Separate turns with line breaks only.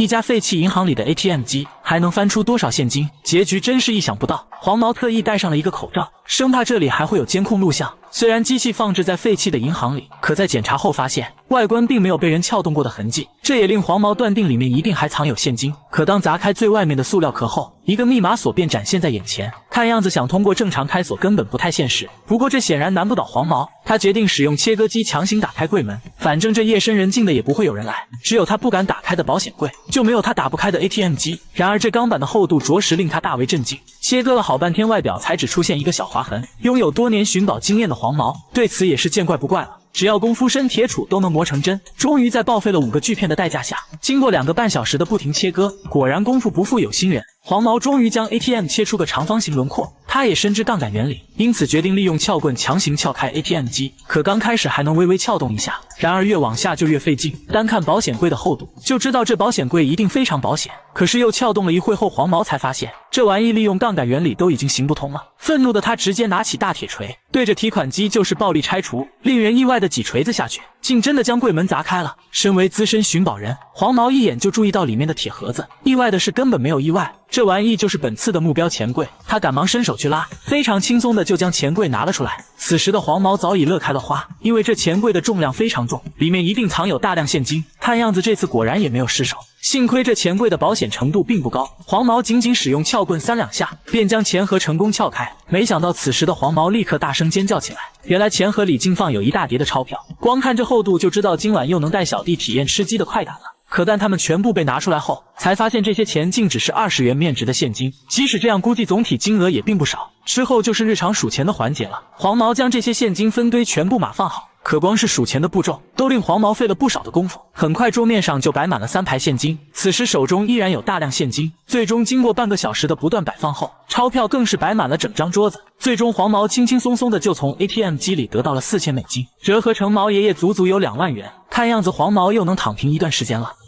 一家废弃银行里的 ATM 机还能翻出多少现金？结局真是意想不到。黄毛特意戴上了一个口罩，生怕这里还会有监控录像。虽然机器放置在废弃的银行里，可在检查后发现外观并没有被人撬动过的痕迹，这也令黄毛断定里面一定还藏有现金。可当砸开最外面的塑料壳后，一个密码锁便展现在眼前，看样子想通过正常开锁根本不太现实。不过这显然难不倒黄毛，他决定使用切割机强行打开柜门，反正这夜深人静的也不会有人来，只有他不敢打开的保险柜，就没有他打不开的 ATM 机。然而这钢板的厚度着实令他大为震惊，切割了好半天，外表才只出现一个小划痕。拥有多年寻宝经验的黄毛对此也是见怪不怪了，只要功夫深铁杵都能磨成针。终于在报废了5个锯片的代价下，经过2个半小时的不停切割，果然功夫不负有心人，黄毛终于将 ATM 切出个长方形轮廓。他也深知杠杆原理，因此决定利用撬棍强行撬开 ATM 机。可刚开始还能微微撬动一下，然而越往下就越费劲。单看保险柜的厚度，就知道这保险柜一定非常保险。可是又撬动了一会后，黄毛才发现这玩意利用杠杆原理都已经行不通了。愤怒的他直接拿起大铁锤，对着提款机就是暴力拆除。令人意外的几锤子下去，竟真的将柜门砸开了。身为资深寻宝人，黄毛一眼就注意到里面的铁盒子。意外的是根本没有意外，这玩意就是本次的目标钱柜。他赶忙伸手去拉，非常轻松的就将钱柜拿了出来。此时的黄毛早已乐开了花，因为这钱柜的重量非常重，里面一定藏有大量现金。看样子这次果然也没有失手。幸亏这钱柜的保险程度并不高，黄毛仅仅使用撬棍3、2下，便将钱盒成功撬开。没想到此时的黄毛立刻大声尖叫起来，原来钱盒里竟放有一大叠的钞票，光看这厚度就知道今晚又能带小弟体验吃鸡的快感了。可但他们全部被拿出来后，才发现这些钱竟只是20元面值的现金，即使这样估计总体金额也并不少。之后就是日常数钱的环节了，黄毛将这些现金分堆全部码放好，可光是数钱的步骤都令黄毛费了不少的功夫。很快桌面上就摆满了3排现金，此时手中依然有大量现金。最终经过半个小时的不断摆放后，钞票更是摆满了整张桌子。最终黄毛轻轻松松的就从 ATM 机里得到了4000美金，折合成毛爷爷足足有2万元。看样子黄毛又能躺平一段时间了。